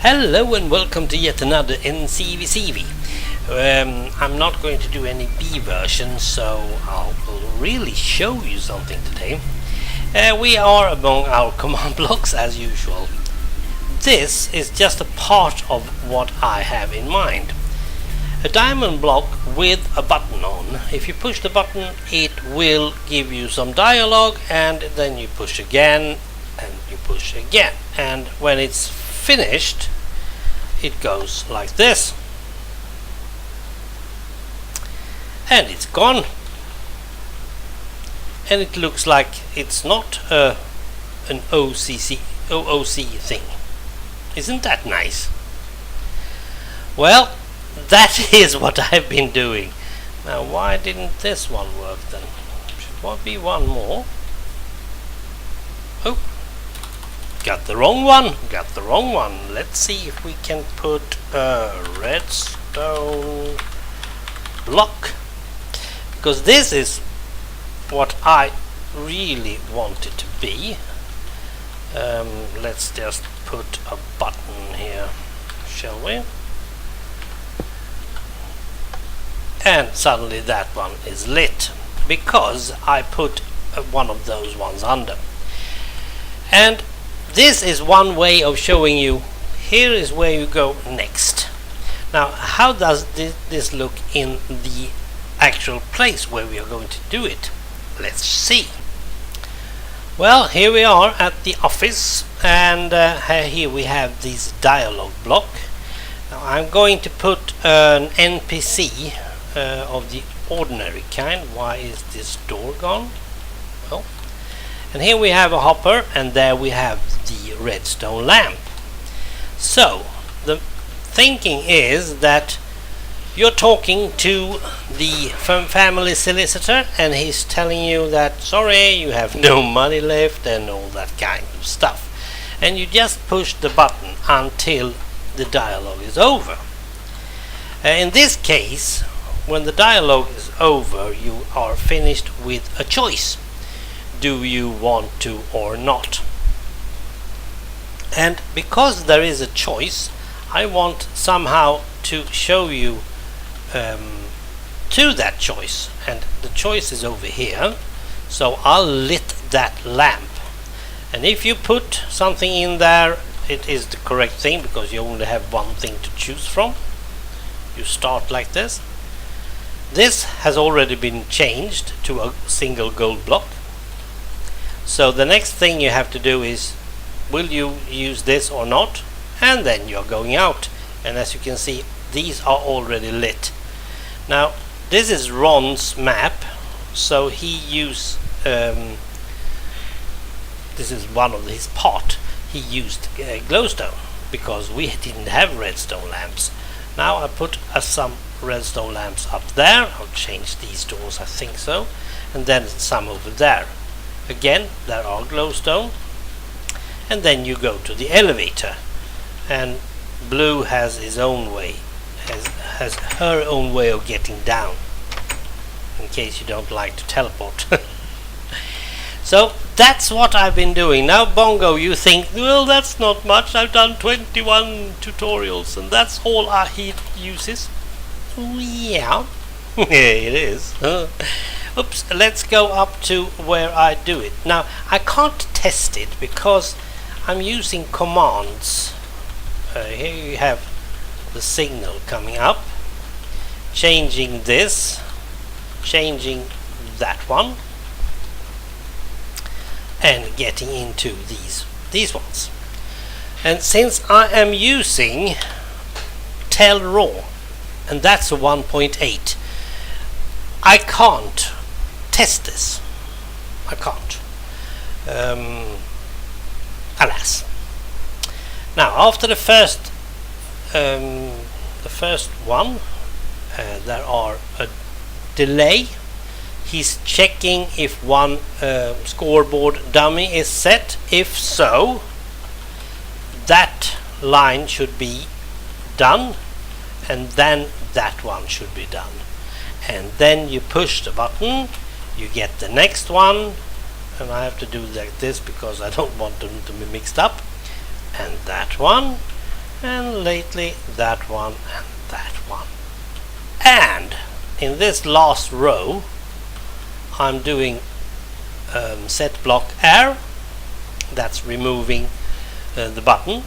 Hello and welcome to yet another NCVCV. I'm not going to do any B version, so I'll really show you something today. We are among our command blocks as usual. This is just a part of what I have in mind. A diamond block with a button on. If you push the button, it will give you some dialogue, and then you push again and you push again, and when it's finished it goes like this, and it's gone, and it looks like it's not an OOC thing. Isn't that nice? Well, that is what I've been doing. Now, why didn't this one work then? Should there be one more? Oh, got the wrong one. Let's see if we can put a redstone block, because this is what I really want it to be. Let's just put a button here, shall we? And suddenly that one is lit because I put one of those ones under. And this is one way of showing you, here is where you go next. Now, how does this look in the actual place where we are going to do it? Let's see. Well, here we are at the office, and here we have this dialogue block. Now, I'm going to put an NPC of the ordinary kind. Why is this door gone? Well, and here we have a hopper, and there we have the redstone lamp. So the thinking is that you're talking to the family solicitor, and he's telling you that sorry, you have no money left and all that kind of stuff, and you just push the button until the dialogue is over. In this case, when the dialogue is over, you are finished with a choice. Do you want to or not? And because there is a choice, I want somehow to show you to that choice, and the choice is over here. So I'll lit that lamp, and if you put something in there, it is the correct thing because you only have one thing to choose from. You start like this. This has already been changed to a single gold block. So the next thing you have to do is, will you use this or not? And then you're going out. And as you can see, these are already lit. Now, this is Ron's map, so he used this is one of his part. He used glowstone because we didn't have redstone lamps. Now I put some redstone lamps up there. I'll change these doors, I think so, and then some over there. Again, there are glowstone, and then you go to the elevator, and Blue has his own way, has her own way of getting down, in case you don't like to teleport. So that's what I've been doing. Now, Bongo, you think, well, that's not much. I've done 21 tutorials, and that's all he uses. Yeah, it is. Oops, let's go up to where I do it. Now, I can't test it because I'm using commands. Here you have the signal coming up, changing this, changing that one, and getting into these ones. And since I am using Tell Raw, and that's a 1.8, I can't test this. I can't. Alas. Now, after the first one, there are a delay. He's checking if one scoreboard dummy is set. If so, that line should be done, and then that one should be done. And then you push the button, you get the next one, and I have to do like this because I don't want them to be mixed up, and that one, and lately that one and that one. And in this last row I'm doing set block R, that's removing the button,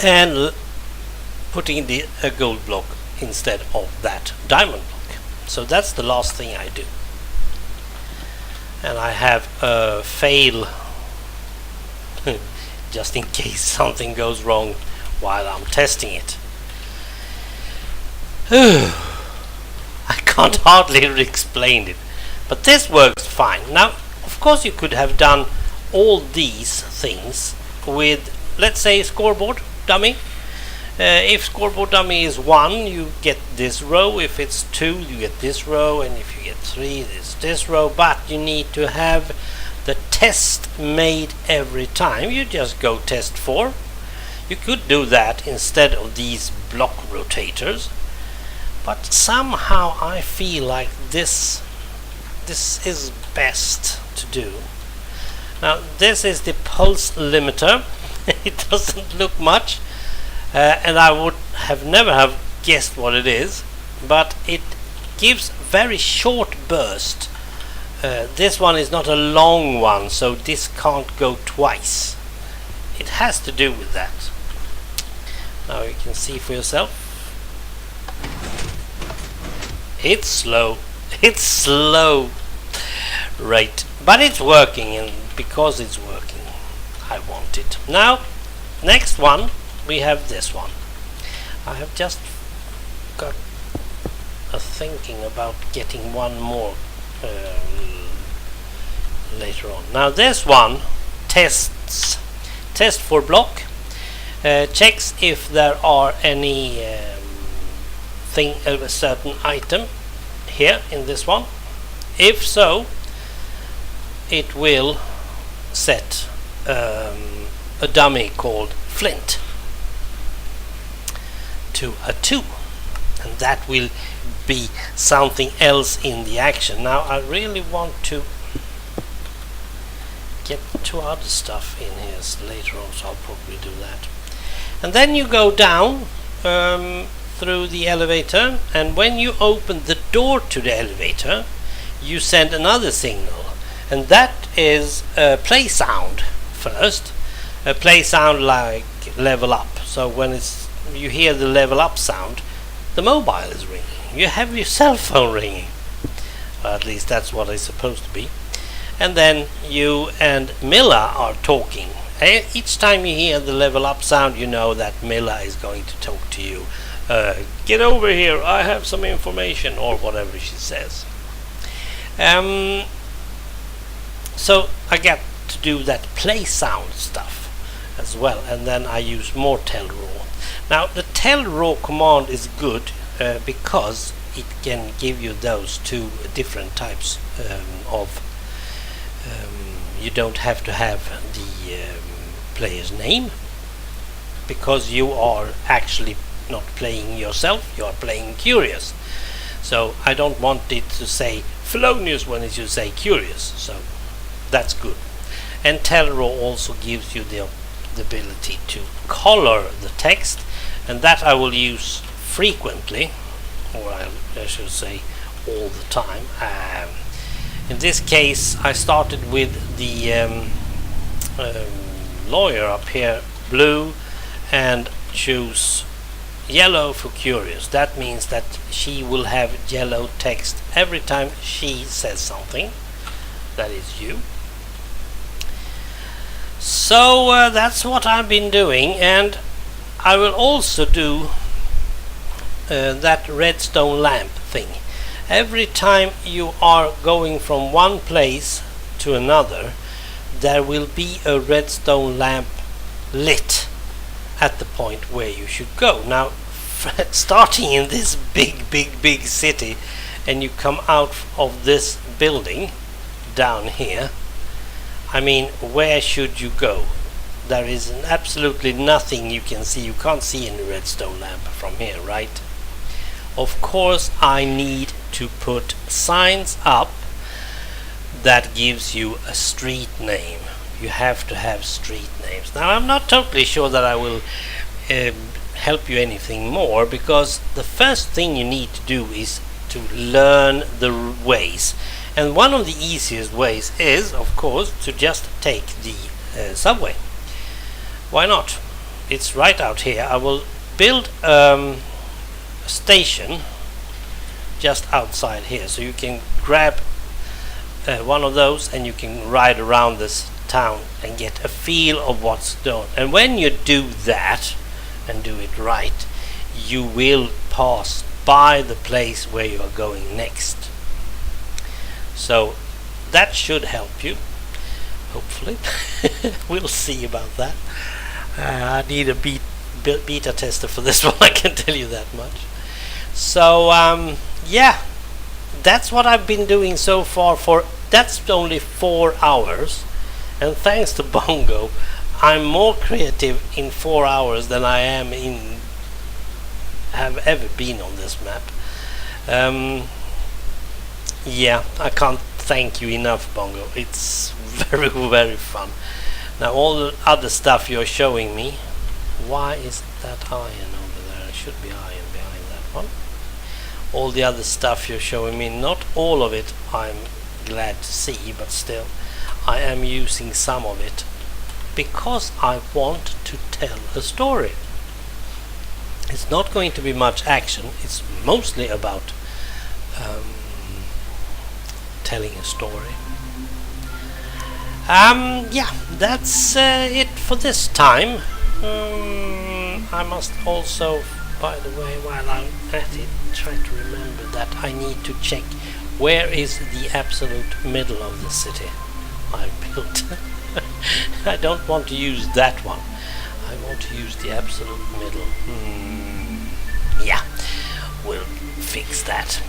and putting the gold block instead of that diamond block. So that's the last thing I do. And I have a fail just in case something goes wrong while I'm testing it. I can't hardly explain it, but this works fine. Now, of course, you could have done all these things with, let's say, scoreboard dummy. If scoreboard dummy is 1, you get this row. If it's 2, you get this row, and if you get 3, it's this row. But you need to have the test made every time. You just go test 4. You could do that instead of these block rotators, but somehow I feel like this is best to do. Now this is the pulse limiter. It doesn't look much, and I would have never have guessed what it is, but it gives very short burst. This one is not a long one, so this can't go twice. It has to do with that. Now you can see for yourself. It's slow. It's slow. Right. But it's working, and because it's working, I want it. Now, next one, we have this one. I have just got a thinking about getting one more later on. Now this one tests test for block, checks if there are any thing of a certain item here in this one. If so, it will set a dummy called Flint to a 2, and that will be something else in the action. Now I really want to get to other stuff in here later on, so I'll probably do that. And then you go down through the elevator, and when you open the door to the elevator, you send another signal, and that is a play sound first. A play sound like level up. So when you hear the level up sound, the mobile is ringing. You have your cell phone ringing. Or at least that's what it's supposed to be. And then you and Milla are talking. Each time you hear the level up sound, you know that Milla is going to talk to you. Get over here, I have some information, or whatever she says. So I get to do that play sound stuff as well, and then I use more tell raw. Now the tell raw command is good because it can give you those two different types of you don't have to have the player's name, because you are actually not playing yourself, you are playing Curious. So I don't want it to say Fellonius when it should say Curious, so that's good. And tell raw also gives you the ability to color the text, and that I will use frequently, or I should say all the time. In this case I started with the lawyer up here, blue, and choose yellow for Curious. That means that she will have yellow text every time she says something. That is you. So that's what I've been doing, and I will also do that redstone lamp thing. Every time you are going from one place to another, there will be a redstone lamp lit at the point where you should go. Now, starting in this big city, and you come out of this building down here, I mean, where should you go? There is absolutely nothing you can see. You can't see any redstone lamp from here, right? Of course, I need to put signs up that gives you a street name. you have to have street names. Now I'm not totally sure that I will help you anything more, because the first thing you need to do is to learn the ways, and one of the easiest ways is, of course, to just take the subway. Why not? It's right out here. I will build a station just outside here, so you can grab one of those and you can ride around this town and get a feel of what's done. And when you do that and do it right, you will pass by the place where you are going next. So that should help you, hopefully. We'll see about that. I need a beta tester for this one, I can tell you that much. So yeah, that's what I've been doing so far. That's only 4 hours, and thanks to Bongo, I'm more creative in 4 hours than I have ever been on this map. Yeah, I can't thank you enough, Bongo. It's very, very fun. Now all the other stuff you're showing me, why is that iron over there? There should be iron behind that one. All the other stuff you're showing me, not all of it I'm glad to see, but still I am using some of it because I want to tell a story. It's not going to be much action, it's mostly about telling a story. Yeah, that's it for this time. I must also, by the way, while I'm at it, try to remember that I need to check where is the absolute middle of the city I built. I don't want to use that one. I want to use the absolute middle. Yeah, we'll fix that.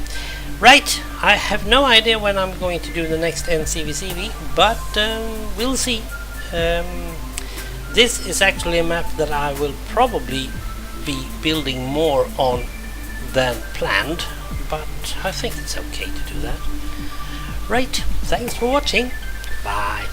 Right, I have no idea when I'm going to do the next NCVCV, but we'll see. This is actually a map that I will probably be building more on than planned, but I think it's okay to do that. Right, thanks for watching. Bye.